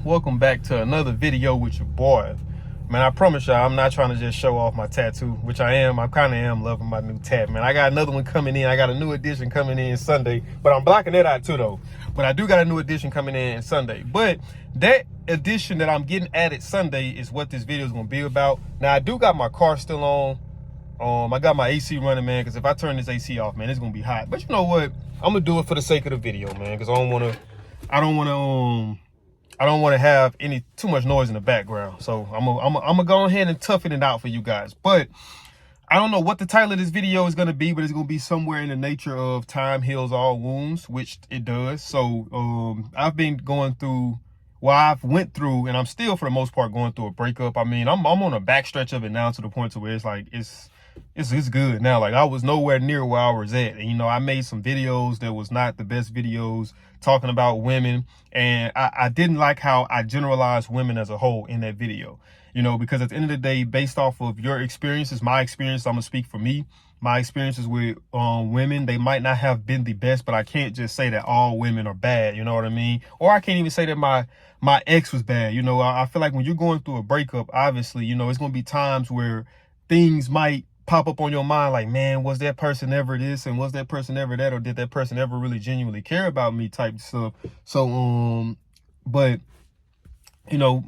welcome back to another video with your boy. Man, I promise y'all I'm not trying to just show off my tattoo, which I kind of am loving my new tat, man. I got another one coming in. I got a new edition coming in Sunday, but I'm blocking that out too though. But I do got a new edition coming in Sunday. But that edition that I'm getting added Sunday is what this video is going to be about. Now, I do got my car still on. I got my AC running, man, because if I turn this AC off, man, it's going to be hot. But you know what? I'm going to do it for the sake of the video, man, because I don't want to have too much noise in the background. So I'm gonna go ahead and toughen it out for you guys. But I don't know what the title of this video is gonna be, but it's gonna be somewhere in the nature of "Time Heals All Wounds," which it does. So I've been going through, I've went through, and I'm still for the most part going through a breakup. I mean, I'm on a backstretch of it now to the point to where it's like it's good now. Like, I was nowhere near where I was at, and you know, I made some videos that was not the best videos talking about women, and I didn't like how I generalized women as a whole in that video, you know, because at the end of the day, based off of your experiences, my experience, I'm gonna speak for me. My experiences with women, they might not have been the best, but I can't just say that all women are bad, you know what I mean? Or I can't even say that my ex was bad. You know, I feel like when you're going through a breakup, obviously, you know, it's gonna be times where things might pop up on your mind, like, man, was that person ever this, and was that person ever that, or did that person ever really genuinely care about me, type stuff. So but you know,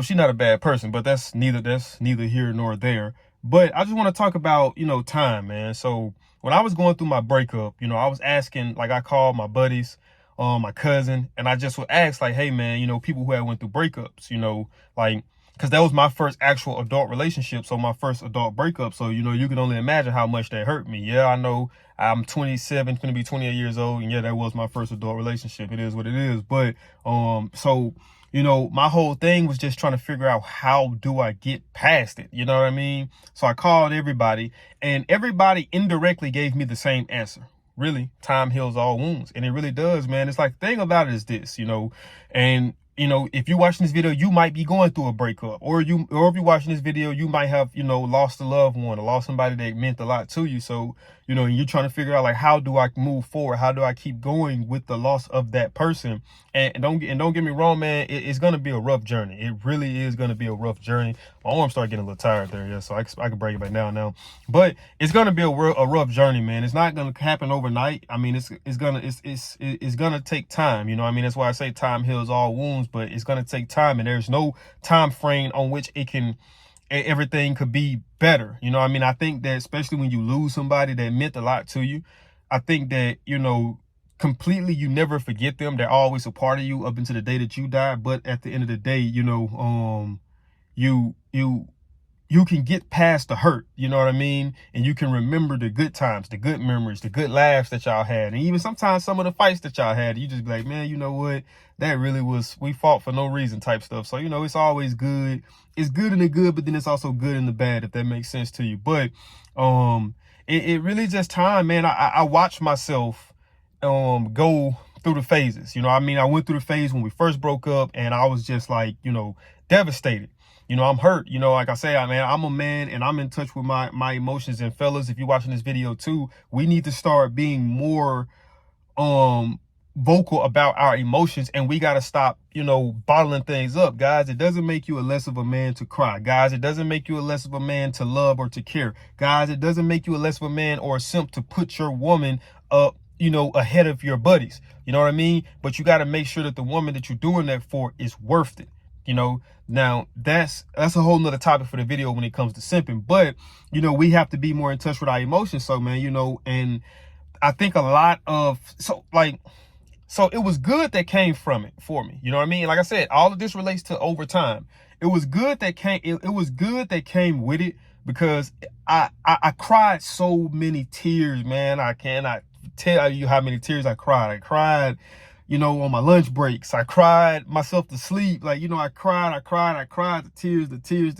she's not a bad person, but that's neither here nor there. But I just want to talk about, you know, time, man. So when I was going through my breakup, you know, I was asking, like, I called my buddies, my cousin, and I just would ask, like, hey, man, you know, people who had went through breakups, you know, like, because that was my first actual adult relationship, so my first adult breakup. So, you know, you can only imagine how much that hurt me. Yeah, I know I'm 27, going to be 28 years old, and yeah, that was my first adult relationship. It is what it is. But so, you know, my whole thing was just trying to figure out, how do I get past it? You know what I mean? So I called everybody, and everybody indirectly gave me the same answer. Really, time heals all wounds. And it really does, man. It's like, the thing about it is this, you know, and you know, if you're watching this video, you might be going through a breakup, or if you're watching this video, you might have, you know, lost a loved one or lost somebody that meant a lot to you. So, you know, you're trying to figure out, like, how do I move forward? How do I keep going with the loss of that person? And don't get me wrong, man, it's going to be a rough journey. It really is going to be a rough journey. My arm started getting a little tired there, yeah, so I can break it back now. But it's going to be a rough journey, man. It's not going to happen overnight. I mean, it's going to take time, you know what I mean? That's why I say time heals all wounds, but it's going to take time, and there's no time frame on which everything could be better. You know what I mean? I think that especially when you lose somebody that meant a lot to you, I think that, you know, completely, you never forget them. They're always a part of you up until the day that you die. But at the end of the day, you know, you can get past the hurt, you know what I mean? And you can remember the good times, the good memories, the good laughs that y'all had. And even sometimes some of the fights that y'all had, you just be like, man, you know what? That really was, we fought for no reason type stuff. So, you know, it's always good. It's good in the good, but then it's also good in the bad, if that makes sense to you. But it really just time, man. I watched myself go through the phases. You know, I mean, I went through the phase when we first broke up, and I was just like, you know, devastated. You know, I'm hurt. You know, like I say, I'm a man, and I'm in touch with my emotions. And fellas, if you're watching this video too, we need to start being more vocal about our emotions, and we got to stop, you know, bottling things up. Guys, it doesn't make you a less of a man to cry. Guys, it doesn't make you a less of a man to love or to care. Guys, it doesn't make you a less of a man or a simp to put your woman up, you know, ahead of your buddies. You know what I mean? But you got to make sure that the woman that you're doing that for is worth it. You know, now that's a whole nother topic for the video when it comes to simping. But, you know, we have to be more in touch with our emotions. So, man, you know, and I think a lot of, so it was good that came from it for me. You know what I mean? Like I said, all of this relates to over time. It was good that came with it, because I cried so many tears, man. I cannot tell you how many tears I cried. I cried, you know, on my lunch breaks. I cried myself to sleep. Like, you know, I cried. The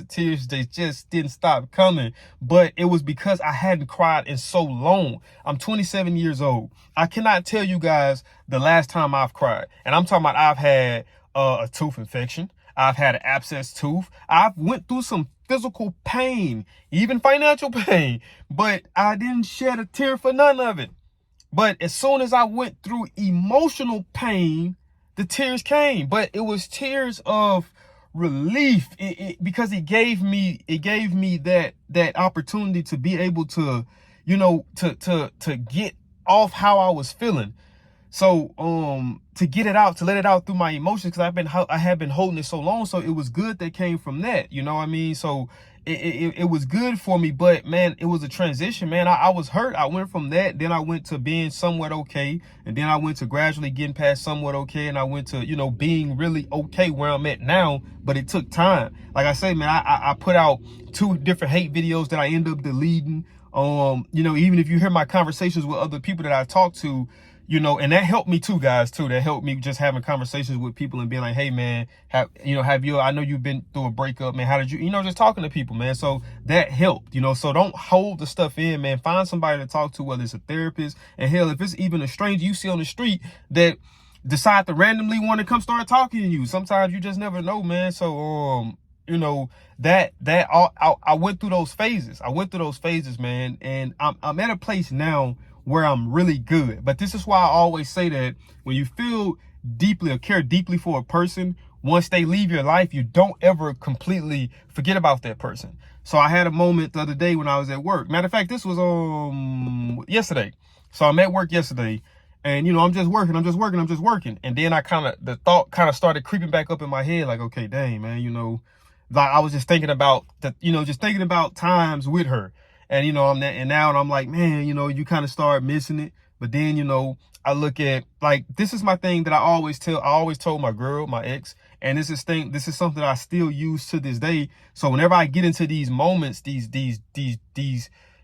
tears, they just didn't stop coming. But it was because I hadn't cried in so long. I'm 27 years old. I cannot tell you guys the last time I've cried. And I'm talking about, I've had a tooth infection. I've had an abscessed tooth. I've went through some physical pain, even financial pain, but I didn't shed a tear for none of it. But as soon as I went through emotional pain, the tears came, but it was tears of relief, because it gave me that opportunity to be able to, you know, to get off how I was feeling. So to get it out, to let it out through my emotions, because I had been holding it so long. So it was good that came from that, you know what I mean? So it was good for me, but man, it was a transition, man. I was hurt. I went from that, then I went to being somewhat okay, and then I went to gradually getting past somewhat okay, and I went to, you know, being really okay where I'm at now. But it took time. Like I say, man, I put out 2 different hate videos that I end up deleting. You know, even if you hear my conversations with other people that I talk to, you know, and that helped me too, guys, too. That helped me just having conversations with people and being like, hey, man, I know you've been through a breakup, man. How did you know, just talking to people, man. So that helped, you know. So don't hold the stuff in, man. Find somebody to talk to, whether it's a therapist. And hell, if it's even a stranger you see on the street that decide to randomly want to come start talking to you. Sometimes you just never know, man. So, you know, I went through those phases. Man. And I'm at a place now where I'm really good. But this is why I always say that when you feel deeply or care deeply for a person, once they leave your life, you don't ever completely forget about that person. So I had a moment the other day when I was at work. Matter of fact, this was yesterday. So I'm at work yesterday, and you know, I'm just working. And then the thought kind of started creeping back up in my head, like, okay, dang, man, you know, like I was just thinking about times with her. And, you know, now I'm like, man, you know, you kind of start missing it. But then, you know, I look at, like, this is my thing that I always told my girl, my ex, and this is something I still use to this day. So whenever I get into these moments, these,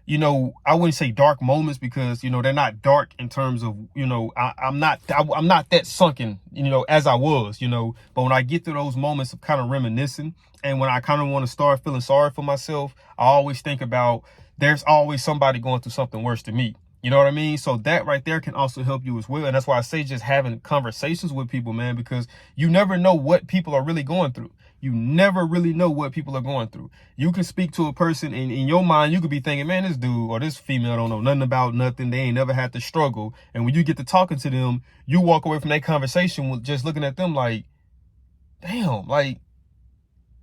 you know, I wouldn't say dark moments, because, you know, they're not dark in terms of, you know, I'm not that sunken, you know, as I was, you know. But when I get through those moments of kind of reminiscing, and when I kind of want to start feeling sorry for myself, I always think about, there's always somebody going through something worse than me. You know what I mean? So that right there can also help you as well. And that's why I say just having conversations with people, man, because you never know what people are really going through. You never really know what people are going through. You can speak to a person, and in your mind, you could be thinking, man, this dude or this female don't know nothing about nothing. They ain't never had to struggle. And when you get to talking to them, you walk away from that conversation with just looking at them like, damn, like,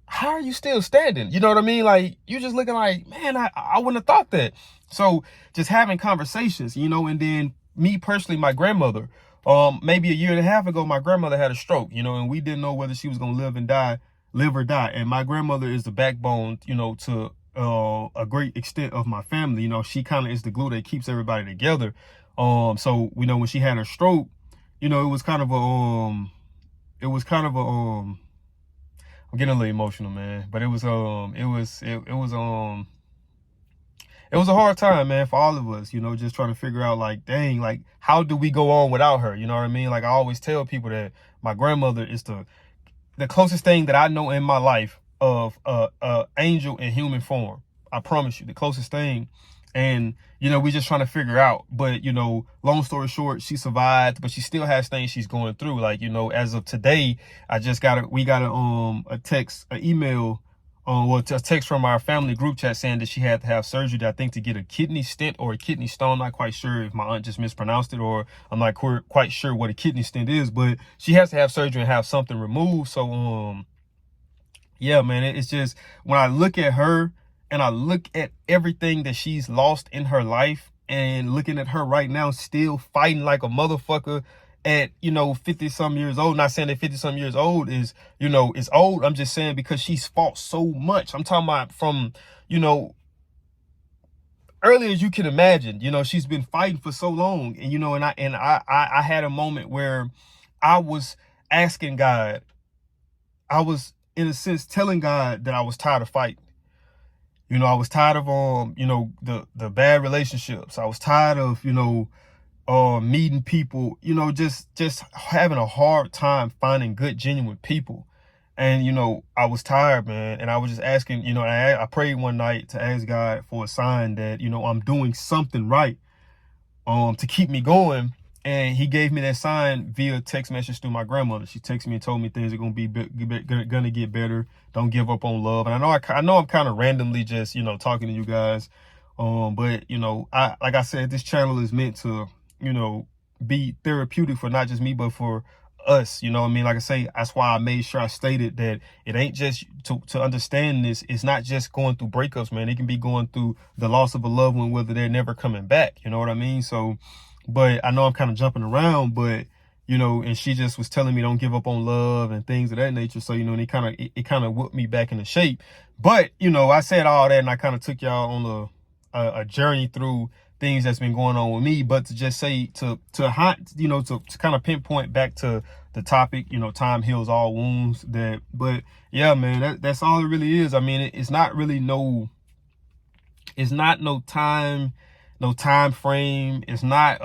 how are you still standing? You know what I mean? Like, you just looking like, man, I wouldn't have thought that. So just having conversations, you know. And then me personally, my grandmother, maybe a year and a half ago, my grandmother had a stroke, you know, and we didn't know whether she was going to live or die. And my grandmother is the backbone, you know, to a great extent of my family. You know, she kind of is the glue that keeps everybody together. So, you know, when she had her stroke, you know, it was kind of a, I'm getting a little emotional, man, but it was a hard time, man, for all of us, you know, just trying to figure out, like, dang, like, how do we go on without her? You know what I mean? Like, I always tell people that my grandmother is the closest thing that I know in my life of angel in human form. I promise you, the closest thing. And, you know, we just trying to figure out, but, you know, long story short, she survived, but she still has things she's going through. Like, you know, as of today, we got a email, a text from our family group chat saying that she had to have surgery, I think, to get a kidney stent or a kidney stone. I'm not quite sure if my aunt just mispronounced it, or I'm not quite sure what a kidney stent is, but she has to have surgery and have something removed. So, yeah, man, it's just, when I look at her and I look at everything that she's lost in her life, and looking at her right now still fighting like a motherfucker at, you know, 50 some years old. Not saying that 50 some years old is, you know, is old. I'm just saying because she's fought so much. I'm talking about from, you know, early as you can imagine. You know, she's been fighting for so long. And, you know, and I had a moment where I was asking God, I was in a sense telling God that I was tired of fighting. You know, I was tired of, you know, the bad relationships. I was tired of, you know, meeting people, you know, just having a hard time finding good, genuine people. And, you know, I was tired, man. And I was just asking, you know, I prayed one night to ask God for a sign that, you know, I'm doing something right, to keep me going. And he gave me that sign via text message through my grandmother. She texted me and told me things are going to get better. Don't give up on love. And I know I'm kind of randomly just, you know, talking to you guys. But, you know, like I said, this channel is meant to, you know, be therapeutic for not just me, but for us, you know what I mean? Like I say, that's why I made sure I stated that it ain't just to understand this. It's not just going through breakups, man. It can be going through the loss of a loved one, whether they're never coming back. You know what I mean? So, but I know I'm kind of jumping around, but you know, and she just was telling me don't give up on love and things of that nature. So, you know, and it kind of whipped me back into shape. But, you know, I said all that and I kind of took y'all on a journey through things that's been going on with me. But to just say to kind of pinpoint back to the topic, you know, time heals all wounds. But yeah, man, that's all it really is. I mean, it's not really no time frame. It's not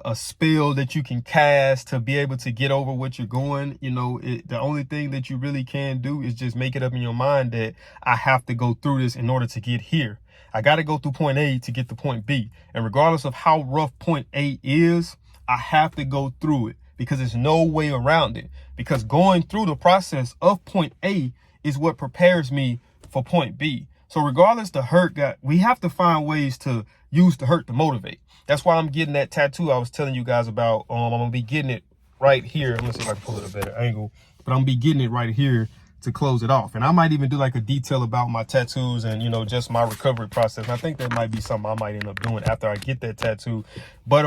a spell that you can cast to be able to get over what you're going. You know, the only thing that you really can do is just make it up in your mind that I have to go through this in order to get here. I got to go through point A to get to point B. And regardless of how rough point A is, I have to go through it because there's no way around it. Because going through the process of point A is what prepares me for point B. So regardless the hurt we have to find ways to use the hurt to motivate. That's why I'm getting that tattoo I was telling you guys about. I'm going to be getting it right here. I'm going to see if I can pull it a better angle. But I'm going to be getting it right here to close it off. And I might even do like a detail about my tattoos and, you know, just my recovery process. And I think that might be something I might end up doing after I get that tattoo. But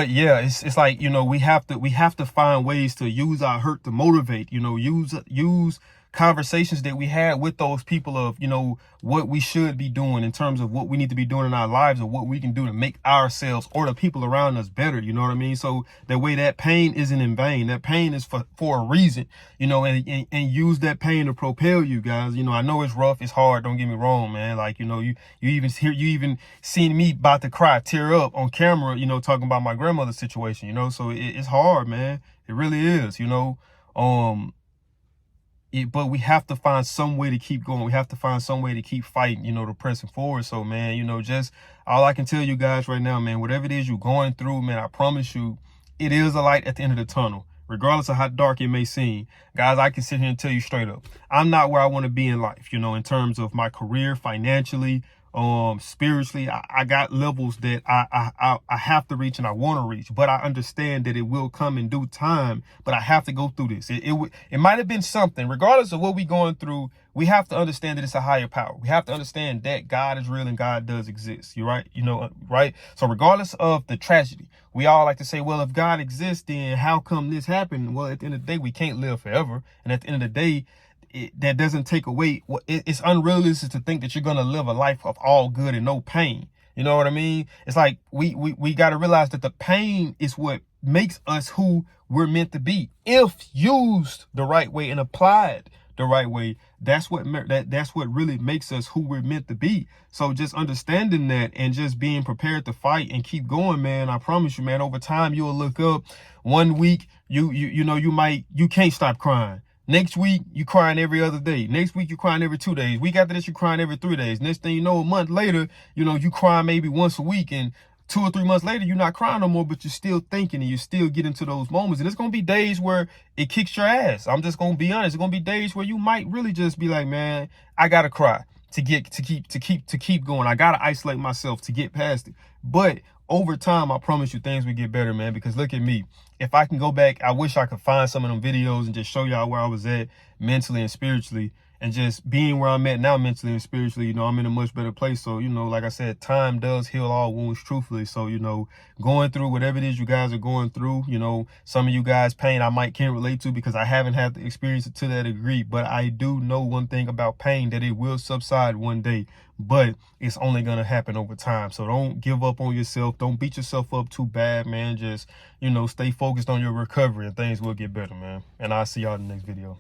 yeah, it's like, you know, we have to find ways to use our hurt to motivate, you know, use conversations that we had with those people of, you know, what we should be doing in terms of what we need to be doing in our lives or what we can do to make ourselves or the people around us better. You know what I mean? So that way that pain isn't in vain. That pain is for a reason, you know, and use that pain to propel you guys. You know, I know it's rough. It's hard. Don't get me wrong, man. Like, you know, you even seen me about to cry, tear up on camera, you know, talking about my grandmother's situation, you know, so it's hard, man. It really is, you know, but we have to find some way to keep going. We have to find some way to keep fighting, you know, to pressing forward. So, man, you know, just all I can tell you guys right now, man, whatever it is you're going through, man, I promise you, it is a light at the end of the tunnel, regardless of how dark it may seem. Guys, I can sit here and tell you straight up, I'm not where I want to be in life, you know, in terms of my career, financially, spiritually. I got levels that I have to reach and I want to reach, but I understand that it will come in due time, but I have to go through this. It might have been something, regardless of what we're going through. We have to understand that it's a higher power. We have to understand that God is real and God does exist. You're right. You know, right. So regardless of the tragedy, we all like to say, well, if God exists, then how come this happened? Well, at the end of the day, we can't live forever. And at the end of the day, that doesn't take away. It's unrealistic to think that you're going to live a life of all good and no pain. You know what I mean? It's like we got to realize that the pain is what makes us who we're meant to be. If used the right way and applied the right way, that's what really makes us who we're meant to be. So just understanding that and just being prepared to fight and keep going, man. I promise you, man, over time you'll look up. One week you can't stop crying. Next week, you crying every other day. Next week, you crying every 2 days. Week after this, you crying every 3 days. Next thing you know, a month later, you know, you crying maybe once a week. And 2 or 3 months later, you're not crying no more, but you're still thinking and you still get into those moments. And it's going to be days where it kicks your ass. I'm just going to be honest. It's going to be days where you might really just be like, man, I got to cry to keep going. I got to isolate myself to get past it. But over time, I promise you things will get better, man, because look at me. If I can go back, I wish I could find some of them videos and just show y'all where I was at mentally and spiritually, and just being where I'm at now mentally and spiritually. You know, I'm in a much better place. So, you know, like I said, time does heal all wounds, truthfully. So, you know, going through whatever it is you guys are going through, you know, some of you guys' pain I can't relate to because I haven't had to experience it to that degree. But I do know one thing about pain, that it will subside one day, but it's only going to happen over time. So don't give up on yourself. Don't beat yourself up too bad, man. Just, you know, stay focused on your recovery and things will get better, man. And I'll see y'all in the next video.